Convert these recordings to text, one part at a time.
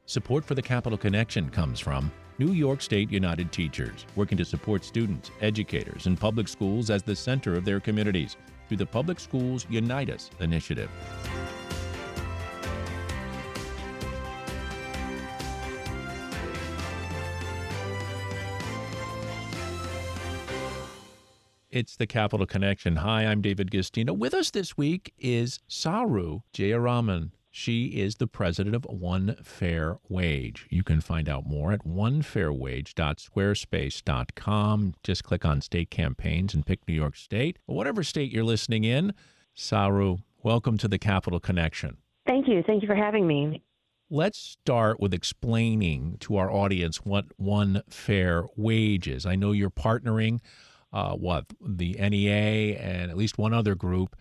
Support for the Capital Connection comes from New York State United Teachers, working to support students, educators, and public schools as the center of their communities through the Public Schools Unite Us initiative. It's the Capital Connection. Hi, I'm David Gustina. With us this week is Saru Jayaraman. She is the president of One Fair Wage. You can find out more at onefairwage.squarespace.com. Just click on state campaigns and pick New York State. Whatever state you're listening in, Saru, welcome to the Capital Connection. Thank you. Thank you for having me. Let's start with explaining to our audience what One Fair Wage is. I know you're partnering the NEA and at least one other group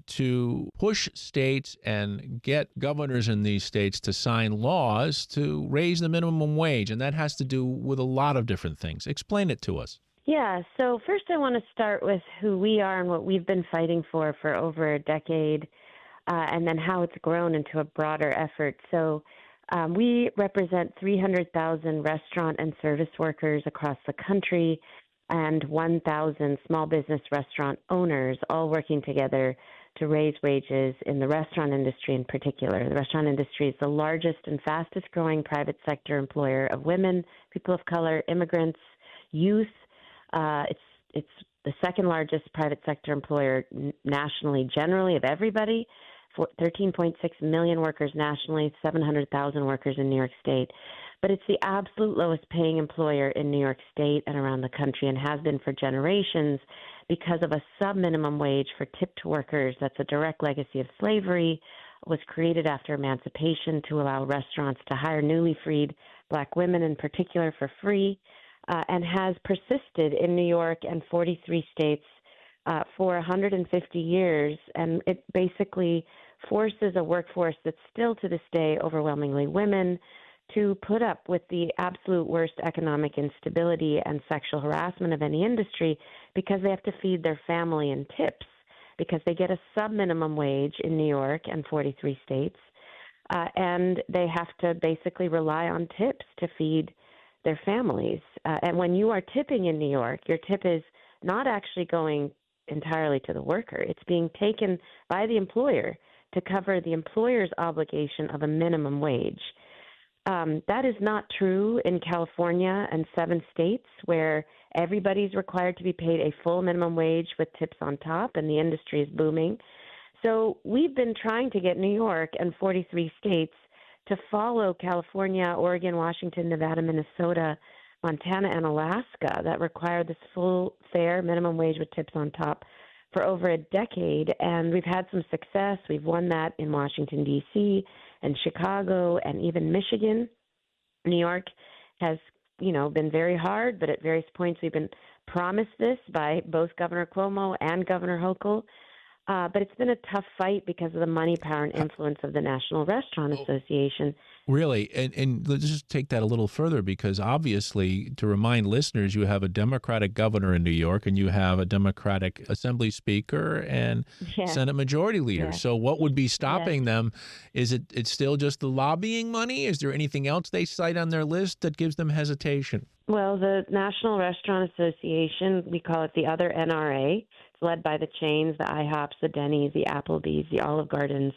to push states and get governors in these states to sign laws to raise the minimum wage. And that has to do with a lot of different things. Explain it to us. Yeah, so first I want to start with who we are and what we've been fighting for over a decade, and then how it's grown into a broader effort. So we represent 300,000 restaurant and service workers across the country and 1,000 small business restaurant owners, all working together to raise wages in the restaurant industry in particular. The restaurant industry is the largest and fastest growing private sector employer of women, people of color, immigrants, youth. It's the second largest private sector employer nationally, generally, of everybody. 13.6 million workers nationally, 700,000 workers in New York State. But it's the absolute lowest paying employer in New York State and around the country, and has been for generations because of a sub-minimum wage for tipped workers. That's a direct legacy of slavery, was created after emancipation to allow restaurants to hire newly freed Black women in particular for free, and has persisted in New York and 43 states for 150 years. And it basically forces a workforce that's still to this day overwhelmingly women to put up with the absolute worst economic instability and sexual harassment of any industry, because they have to feed their family in tips, because they get a sub-minimum wage in New York and 43 states, and they have to basically rely on tips to feed their families. And when you are tipping in New York, your tip is not actually going entirely to the worker. It's being taken by the employer to cover the employer's obligation of a minimum wage. That is not true in California and 7 states, where everybody's required to be paid a full minimum wage with tips on top, and the industry is booming. So we've been trying to get New York and 43 states to follow California, Oregon, Washington, Nevada, Minnesota, Montana, and Alaska that require this full, fair minimum wage with tips on top for over a decade. And we've had some success. We've won that in Washington, D.C., and Chicago, and even Michigan. New York has, been very hard, but at various points we've been promised this by both Governor Cuomo and Governor Hochul. But it's been a tough fight because of the money, power, and influence of the National Restaurant Association. Really? And let's just take that a little further, because obviously, to remind listeners, you have a Democratic governor in New York, and you have a Democratic Assembly Speaker and Senate Majority Leader. So what would be stopping them? Is it's still just the lobbying money? Is there anything else they cite on their list that gives them hesitation? Well, the National Restaurant Association, we call it the other NRA. It's led by the chains, the IHOPs, the Denny's, the Applebee's, the Olive Gardens.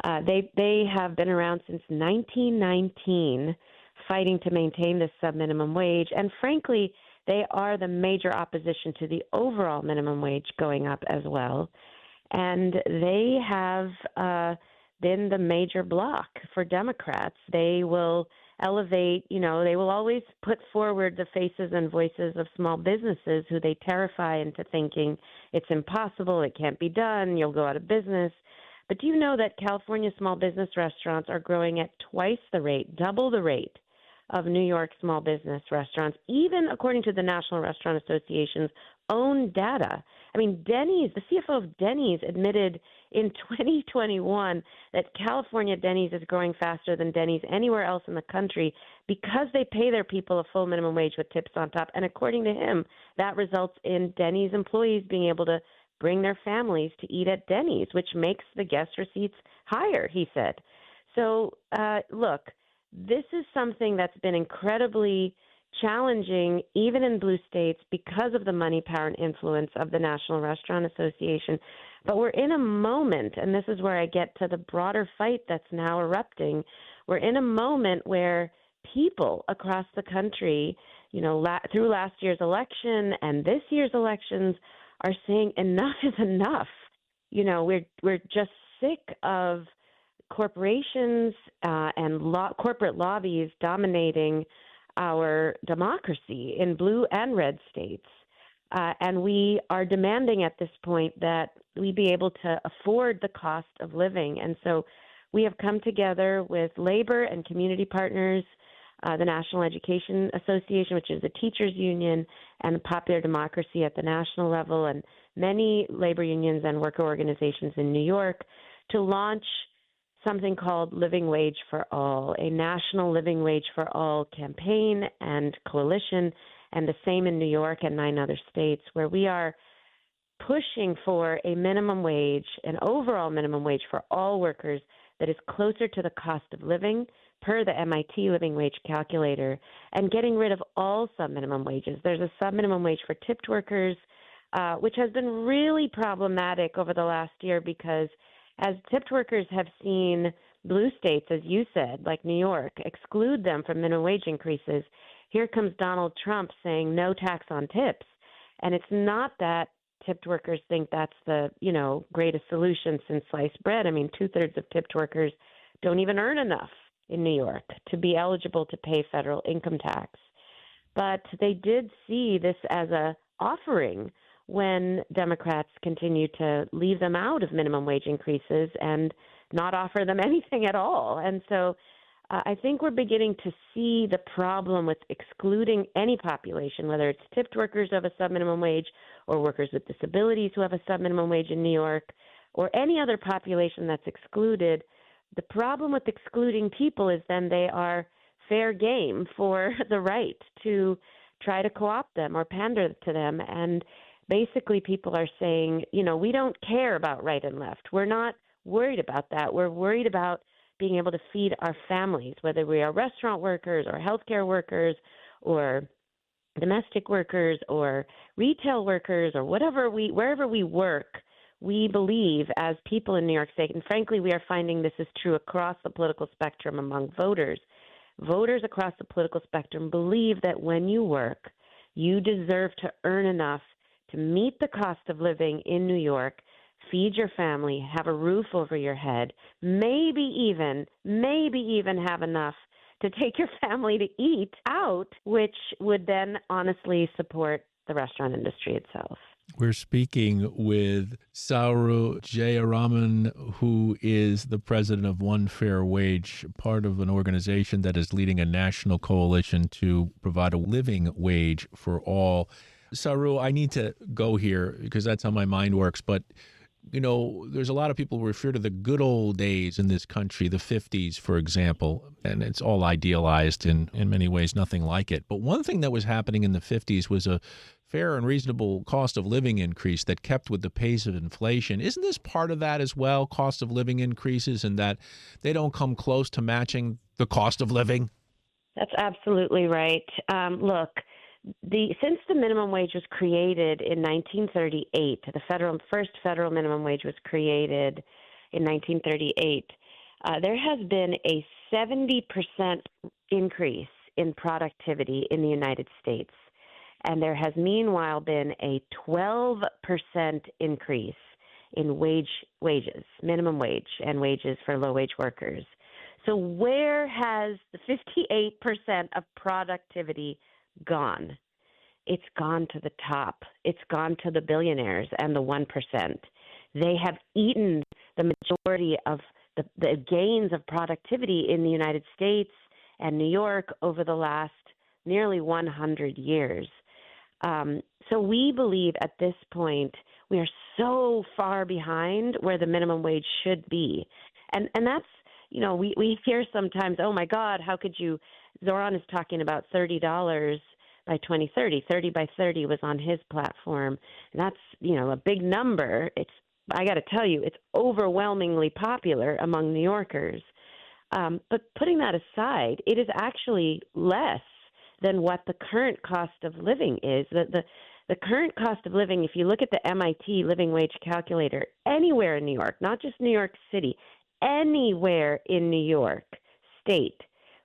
They have been around since 1919, fighting to maintain this sub-minimum wage. And frankly, they are the major opposition to the overall minimum wage going up as well. And they have been the major block for Democrats. They will elevate, they will always put forward the faces and voices of small businesses who they terrify into thinking it's impossible, it can't be done, you'll go out of business. But do you know that California small business restaurants are growing at twice the rate, double the rate of New York small business restaurants, even according to the National Restaurant Association's own data? I mean, Denny's, the CFO of Denny's admitted in 2021 that California Denny's is growing faster than Denny's anywhere else in the country because they pay their people a full minimum wage with tips on top. And according to him, that results in Denny's employees being able to bring their families to eat at Denny's, which makes the guest receipts higher, he said. So, look, this is something that's been incredibly challenging, even in blue states, because of the money, power, and influence of the National Restaurant Association. But we're in a moment, and this is where I get to the broader fight that's now erupting. We're in a moment where people across the country, through last year's election and this year's elections, are saying enough is enough. We're just sick of corporations and corporate lobbies dominating our democracy in blue and red states. And we are demanding at this point that we be able to afford the cost of living. And so we have come together with labor and community partners, the National Education Association, which is a teachers union, and Popular Democracy at the national level, and many labor unions and worker organizations in New York, to launch something called Living Wage for All, a national Living Wage for All campaign and coalition, and the same in New York and 9 other states, where we are pushing for a minimum wage, an overall minimum wage for all workers that is closer to the cost of living per the MIT Living Wage Calculator, and getting rid of all sub-minimum wages. There's a sub-minimum wage for tipped workers, which has been really problematic over the last year because as tipped workers have seen blue states, as you said, like New York, exclude them from minimum wage increases, here comes Donald Trump saying no tax on tips. And it's not that tipped workers think that's the, greatest solution since sliced bread. I mean, 2/3 of tipped workers don't even earn enough in New York to be eligible to pay federal income tax. But they did see this as a offering when Democrats continue to leave them out of minimum wage increases and not offer them anything at all. And so I think we're beginning to see the problem with excluding any population, whether it's tipped workers who have a sub-minimum wage or workers with disabilities who have a sub-minimum wage in New York, or any other population that's excluded. The problem with excluding people is then they are fair game for the right to try to co-opt them or pander to them. And basically people are saying, we don't care about right and left. We're not worried about that. We're worried about being able to feed our families, whether we are restaurant workers or healthcare workers or domestic workers or retail workers or wherever we work. We believe as people in New York State, and frankly, we are finding this is true across the political spectrum among voters. Voters across the political spectrum believe that when you work, you deserve to earn enough to meet the cost of living in New York, feed your family, have a roof over your head, maybe even have enough to take your family to eat out, which would then honestly support the restaurant industry itself. We're speaking with Saru Jayaraman, who is the president of One Fair Wage, part of an organization that is leading a national coalition to provide a living wage for all. Saru, I need to go here because that's how my mind works, but there's a lot of people who refer to the good old days in this country, the 50s, for example, and it's all idealized in many ways, nothing like it. But one thing that was happening in the 50s was a fair and reasonable cost of living increase that kept with the pace of inflation. Isn't this part of that as well, cost of living increases, and that they don't come close to matching the cost of living? That's absolutely right. Look, since the minimum wage was created in 1938, the first federal minimum wage was created in 1938, there has been a 70% increase in productivity in the United States. And there has meanwhile been a 12% increase in wages, minimum wage and wages for low-wage workers. So where has the 58% of productivity gone? It's gone to the top. It's gone to the billionaires and the 1%. They have eaten the majority of the gains of productivity in the United States and New York over the last nearly 100 years. So we believe at this point we are so far behind where the minimum wage should be. And that's, we hear sometimes, oh my God, how could you, Zoran is talking about $30 by 2030. 30 by 30 was on his platform. And that's, a big number. I got to tell you, it's overwhelmingly popular among New Yorkers. But putting that aside, it is actually less than what the current cost of living is. The current cost of living, if you look at the MIT living wage calculator, anywhere in New York, not just New York City, anywhere in New York State,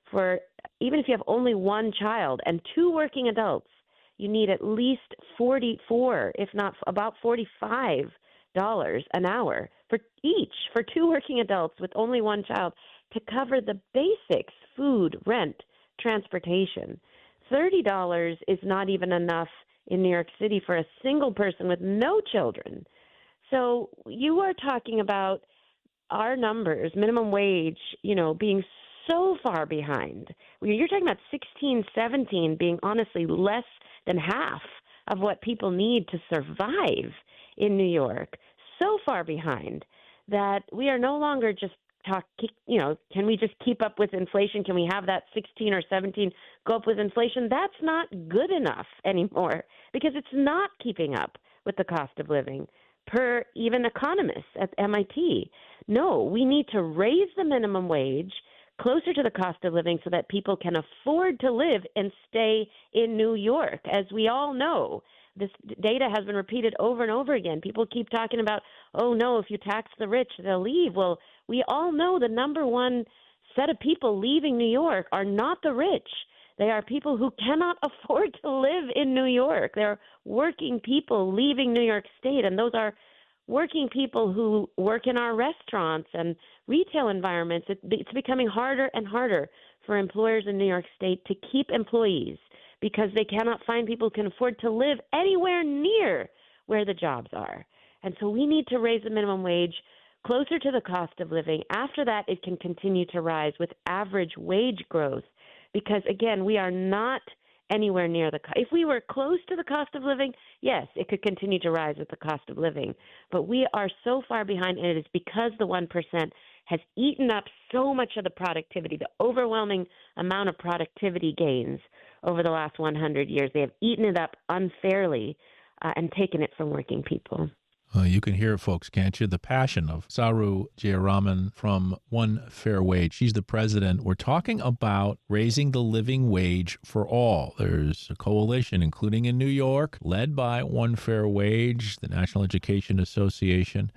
for even if you have only one child and two working adults, you need at least 44, if not about $45 an hour for each, for two working adults with only one child to cover the basics: food, rent, transportation. $30 is not even enough in New York City for a single person with no children. So you are talking about our numbers, minimum wage, being so far behind. You're talking about 16, 17 being honestly less than half of what people need to survive in New York. So far behind that we are no longer just can we just keep up with inflation? Can we have that 16 or 17 go up with inflation? That's not good enough anymore because it's not keeping up with the cost of living per even economists at MIT. No, we need to raise the minimum wage closer to the cost of living so that people can afford to live and stay in New York. As we all know, this data has been repeated over and over again. People keep talking about, oh, no, if you tax the rich, they'll leave. Well, we all know the number one set of people leaving New York are not the rich. They are people who cannot afford to live in New York. They're working people leaving New York State, and those are working people who work in our restaurants and retail environments. It's becoming harder and harder for employers in New York State to keep employees because they cannot find people who can afford to live anywhere near where the jobs are. And so we need to raise the minimum wage closer to the cost of living. After that, it can continue to rise with average wage growth because, again, we are not anywhere near if we were close to the cost of living, yes, it could continue to rise with the cost of living. But we are so far behind, and it is because the 1% has eaten up so much of the productivity, the overwhelming amount of productivity gains over the last 100 years. They have eaten it up unfairly and taken it from working people. You can hear, folks, can't you? The passion of Saru Jayaraman from One Fair Wage. She's the president. We're talking about raising the living wage for all. There's a coalition, including in New York, led by One Fair Wage, the National Education Association,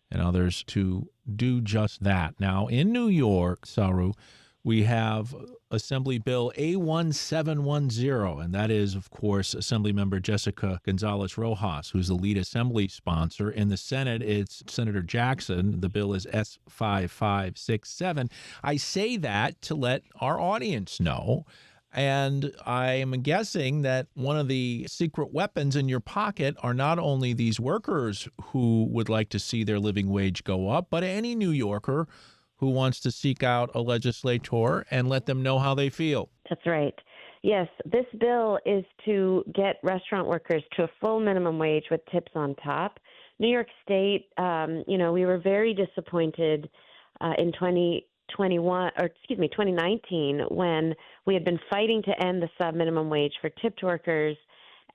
and others to do just that. Now, in New York, Saru, we have Assembly Bill A1710, and that is, of course, Assemblymember Jessica Gonzalez-Rojas, who's the lead assembly sponsor. In the Senate, it's Senator Jackson. The bill is S5567. I say that to let our audience know, and I'm guessing that one of the secret weapons in your pocket are not only these workers who would like to see their living wage go up, but any New Yorker who wants to seek out a legislator and let them know how they feel. That's right. Yes, this bill is to get restaurant workers to a full minimum wage with tips on top. New York State, we were very disappointed in 2019 when we had been fighting to end the sub-minimum wage for tipped workers.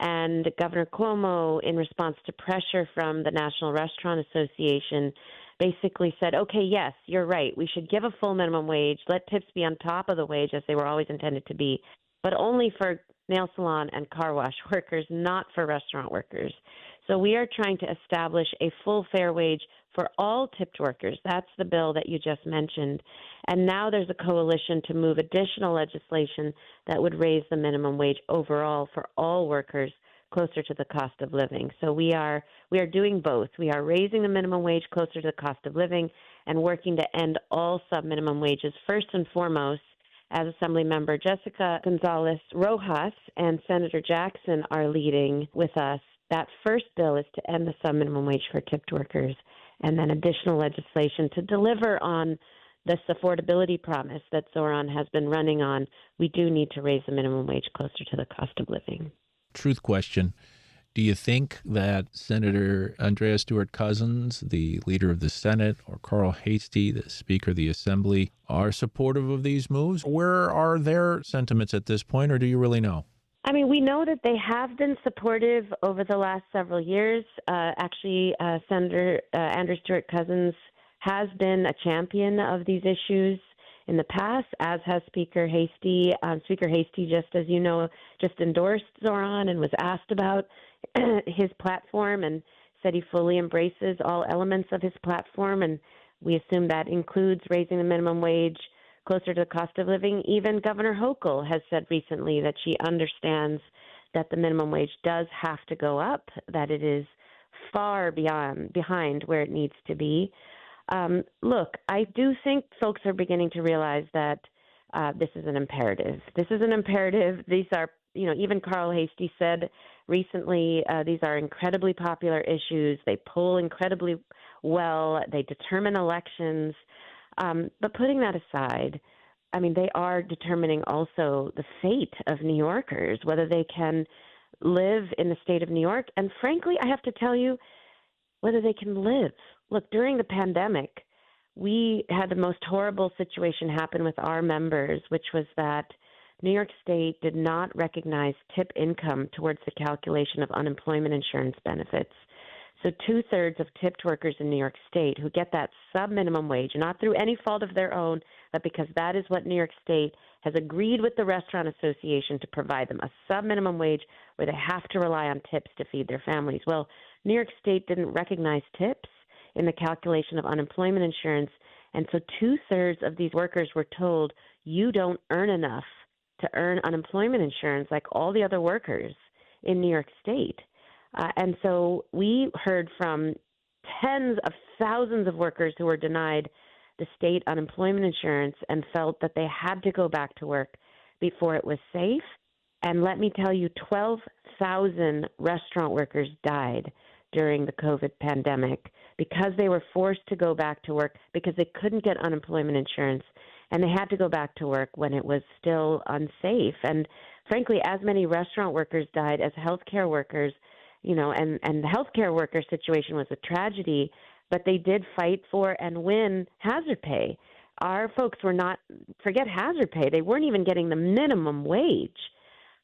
And Governor Cuomo, in response to pressure from the National Restaurant Association, basically said, okay, yes, you're right. We should give a full minimum wage. Let tips be on top of the wage as they were always intended to be, but only for nail salon and car wash workers, not for restaurant workers. So we are trying to establish a full fair wage for all tipped workers. That's the bill that you just mentioned. And now there's a coalition to move additional legislation that would raise the minimum wage overall for all workers closer to the cost of living. So we are doing both. We are raising the minimum wage closer to the cost of living and working to end all sub-minimum wages. First and foremost, as Assemblymember Jessica Gonzalez-Rojas and Senator Jackson are leading with us, that first bill is to end the sub-minimum wage for tipped workers, and then additional legislation to deliver on this affordability promise that Zoran has been running on. We do need to raise the minimum wage closer to the cost of living. Truth question. Do you think that Senator Andrea Stewart-Cousins, the leader of the Senate, or Carl Hastie, the Speaker of the Assembly, are supportive of these moves? Where are their sentiments at this point, or do you really know? I mean, we know that they have been supportive over the last several years. Senator Andrew Stewart-Cousins has been a champion of these issues in the past, as has Speaker Hasty. Speaker Hasty, just as you know, just endorsed Zoran and was asked about his platform and said he fully embraces all elements of his platform. And we assume that includes raising the minimum wage closer to the cost of living. Even Governor Hochul has said recently that she understands that the minimum wage does have to go up, that it is far behind where it needs to be. Look, I do think folks are beginning to realize that this is an imperative. This is an imperative. These are, even Carl Hasty said recently, these are incredibly popular issues. They poll incredibly well. They determine elections. But putting that aside, I mean, they are determining also the fate of New Yorkers, whether they can live in the state of New York. And frankly, I have to tell you, whether they can live. Look, during the pandemic, we had the most horrible situation happen with our members, which was that New York State did not recognize tip income towards the calculation of unemployment insurance benefits. So 2/3 of tipped workers in New York State who get that sub-minimum wage, not through any fault of their own, but because that is what New York State has agreed with the Restaurant Association to provide them, a sub-minimum wage where they have to rely on tips to feed their families. Well, New York State didn't recognize tips in the calculation of unemployment insurance, and so 2/3 of these workers were told, you don't earn enough to earn unemployment insurance like all the other workers in New York State. And so we heard from tens of thousands of workers who were denied the state unemployment insurance and felt that they had to go back to work before it was safe. And let me tell you, 12,000 restaurant workers died during the COVID pandemic because they were forced to go back to work because they couldn't get unemployment insurance, and they had to go back to work when it was still unsafe. And frankly, as many restaurant workers died as healthcare workers, and the healthcare worker situation was a tragedy, but they did fight for and win hazard pay. Our folks were not, forget hazard pay, they weren't even getting the minimum wage.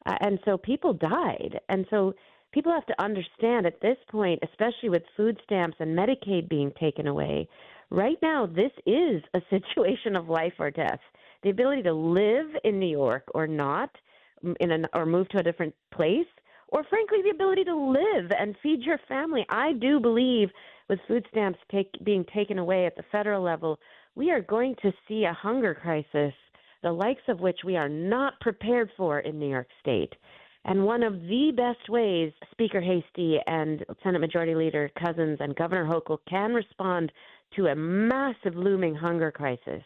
And so people died. And so people have to understand at this point, especially with food stamps and Medicaid being taken away, right now this is a situation of life or death. The ability to live in New York or not, or move to a different place, or frankly, the ability to live and feed your family. I do believe with food stamps being taken away at the federal level, we are going to see a hunger crisis, the likes of which we are not prepared for in New York State. And one of the best ways Speaker Hasty and Senate Majority Leader Cousins and Governor Hochul can respond to a massive looming hunger crisis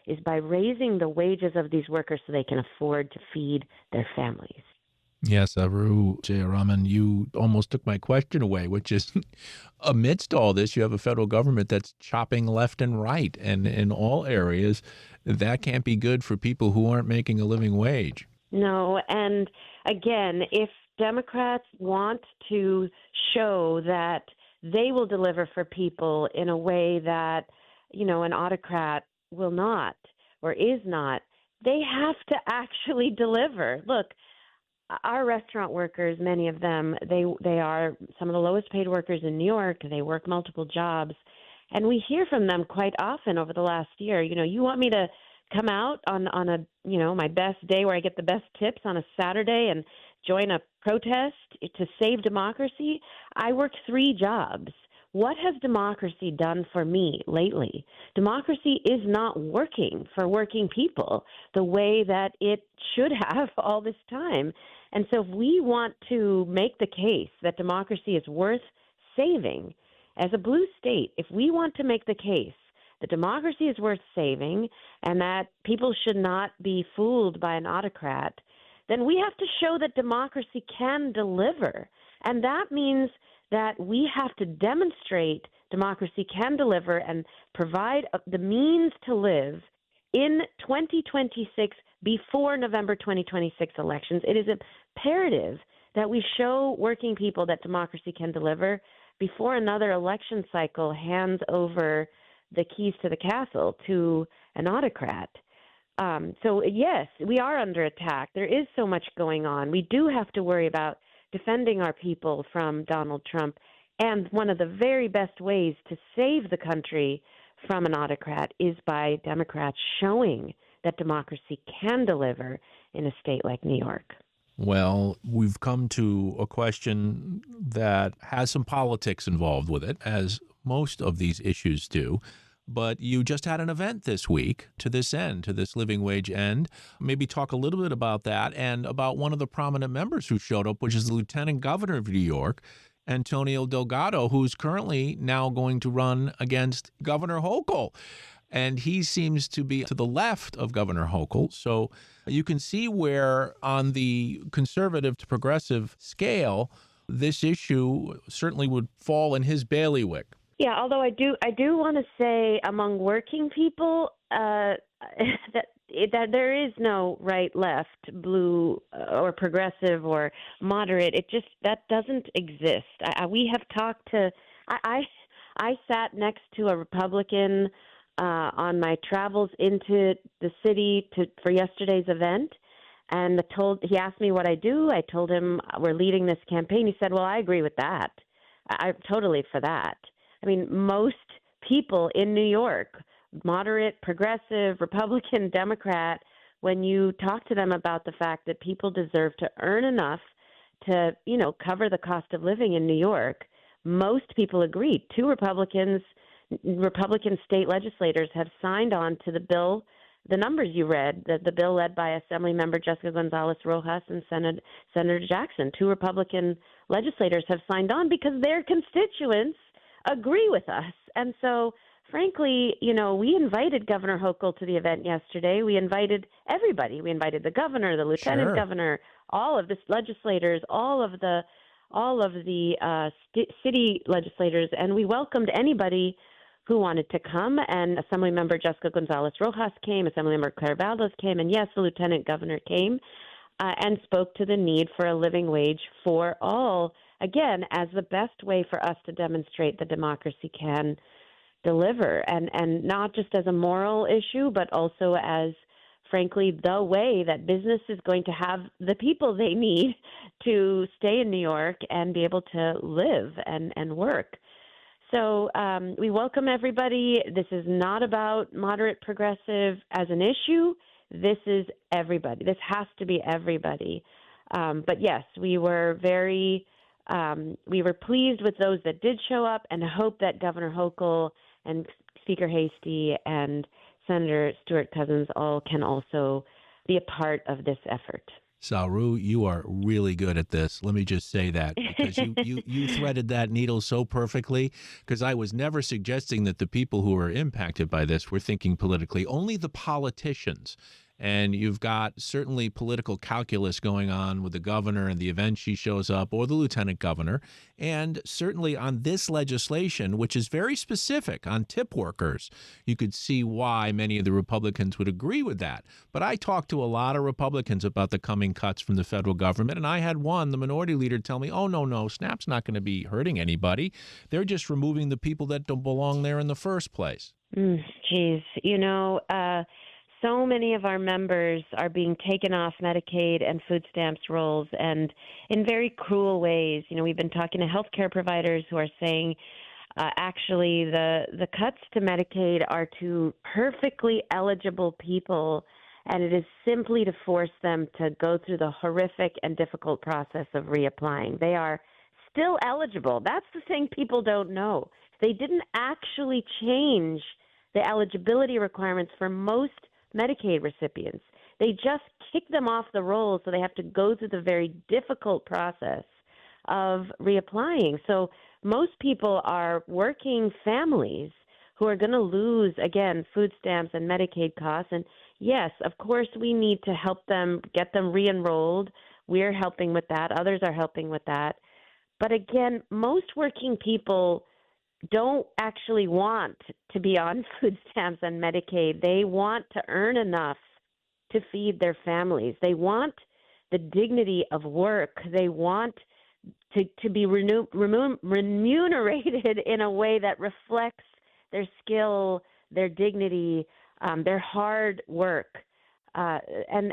is by raising the wages of these workers so they can afford to feed their families. Yes, Saru, Jayaraman, you almost took my question away, which is amidst all this, you have a federal government that's chopping left and right. And in all areas, that can't be good for people who aren't making a living wage. No, and again, if Democrats want to show that they will deliver for people in a way that, an autocrat will not or is not, they have to actually deliver. Look, our restaurant workers, many of them, they are some of the lowest paid workers in New York. They work multiple jobs. And we hear from them quite often over the last year, you want me to come out on a, my best day where I get the best tips on a Saturday and join a protest to save democracy? I work 3 jobs. What has democracy done for me lately? Democracy is not working for working people the way that it should have all this time. And so if we want to make the case that democracy is worth saving, as a blue state, if we want to make the case that democracy is worth saving and that people should not be fooled by an autocrat, then we have to show that democracy can deliver. And that means that we have to demonstrate democracy can deliver and provide the means to live in 2026 before November 2026 elections. It is imperative that we show working people that democracy can deliver before another election cycle hands over the keys to the castle to an autocrat. So, yes, we are under attack. There is so much going on. We do have to worry about defending our people from Donald Trump. And one of the very best ways to save the country from an autocrat is by Democrats showing that democracy can deliver in a state like New York. Well, we've come to a question that has some politics involved with it, as most of these issues do. But you just had an event this week to this end, to this living wage end. Maybe talk a little bit about that and about one of the prominent members who showed up, which is the Lieutenant Governor of New York, Antonio Delgado, who's currently now going to run against Governor Hochul. And he seems to be to the left of Governor Hochul. So you can see where on the conservative to progressive scale, this issue certainly would fall in his bailiwick. Yeah, although I do want to say among working people that there is no right, left, blue, or progressive or moderate. That doesn't exist. We have talked to. I sat next to a Republican on my travels into the city for yesterday's event, and he asked me what I do. I told him we're leading this campaign. He said, "Well, I agree with that. I'm totally for that." I mean, most people in New York, moderate, progressive, Republican, Democrat, when you talk to them about the fact that people deserve to earn enough to, cover the cost of living in New York, most people agree. Two Republican state legislators have signed on to the bill, the numbers you read, the bill led by Assemblymember Jessica Gonzalez Rojas and Senator Jackson. Two Republican legislators have signed on because their constituents agree with us. And so, frankly, we invited Governor Hochul to the event yesterday. We invited everybody. We invited the governor, the lieutenant governor, all of the legislators, all of the city legislators, and we welcomed anybody who wanted to come. And Assemblymember Jessica Gonzalez Rojas came, Assemblymember Claire Valdez came, and yes, the lieutenant governor came and spoke to the need for a living wage for all, again, as the best way for us to demonstrate that democracy can deliver, and not just as a moral issue, but also as, frankly, the way that business is going to have the people they need to stay in New York and be able to live and work. So we welcome everybody. This is not about moderate progressive as an issue. This is everybody. This has to be everybody. But yes, we were pleased with those that did show up, and hope that Governor Hochul and Speaker Hastie and Senator Stewart Cousins all can also be a part of this effort. Saru, you are really good at this. Let me just say that, because you threaded that needle so perfectly, because I was never suggesting that the people who are impacted by this were thinking politically, only the politicians. And you've got certainly political calculus going on with the governor and the event she shows up, or the lieutenant governor. And certainly on this legislation, which is very specific on tip workers, you could see why many of the Republicans would agree with that. But I talked to a lot of Republicans about the coming cuts from the federal government, and I had one, the minority leader, tell me, oh, no, SNAP's not going to be hurting anybody. They're just removing the people that don't belong there in the first place. Geez, so many of our members are being taken off Medicaid and food stamps rolls, and in very cruel ways. We've been talking to healthcare providers who are saying, actually, the cuts to Medicaid are to perfectly eligible people, and it is simply to force them to go through the horrific and difficult process of reapplying. They are still eligible. That's the thing people don't know. They didn't actually change the eligibility requirements for most Medicaid recipients. They just kick them off the rolls, so they have to go through the very difficult process of reapplying. So most people are working families who are going to lose, again, food stamps and Medicaid costs. And yes, of course, we need to help them, get them re-enrolled. We're helping with that. Others are helping with that. But again, most working people don't actually want to be on food stamps and Medicaid. They want to earn enough to feed their families. They want the dignity of work. They want to be remunerated in a way that reflects their skill, their dignity, their hard work. And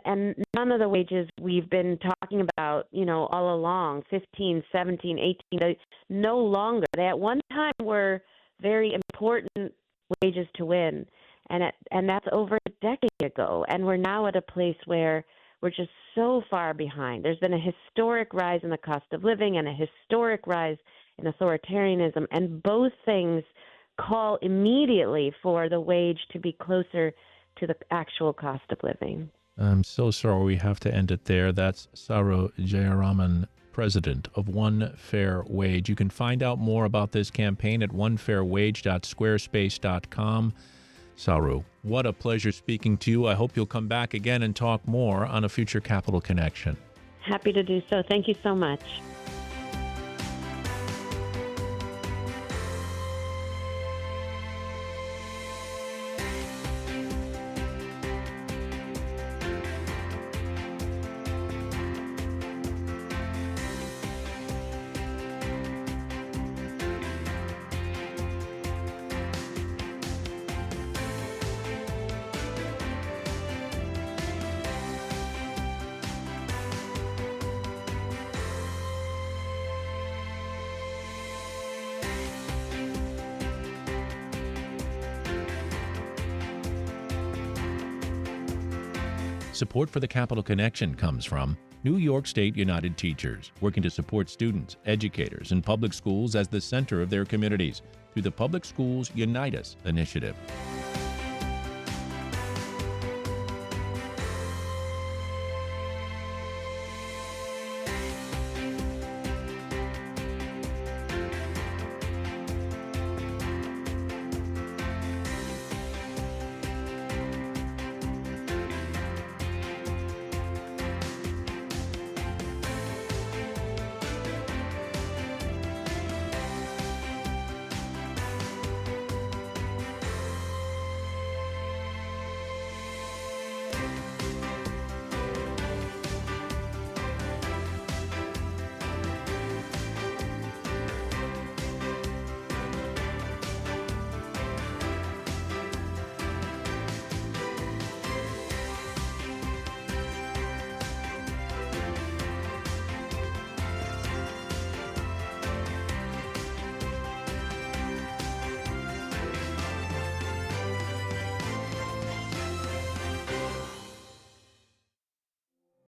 none of the wages we've been talking about, all along, 15, 17, 18, they no longer. They at one time were very important wages to win. And that's over decade ago, and we're now at a place where we're just so far behind. There's been a historic rise in the cost of living and a historic rise in authoritarianism, and both things call immediately for the wage to be closer to the actual cost of living. I'm so sorry we have to end it there. That's Saru Jayaraman, president of One Fair Wage. You can find out more about this campaign at onefairwage.squarespace.com. Saru, what a pleasure speaking to you. I hope you'll come back again and talk more on a future Capital Connection. Happy to do so. Thank you so much. Support for the Capital Connection comes from New York State United Teachers, working to support students, educators, and public schools as the center of their communities through the Public Schools Unite Us initiative.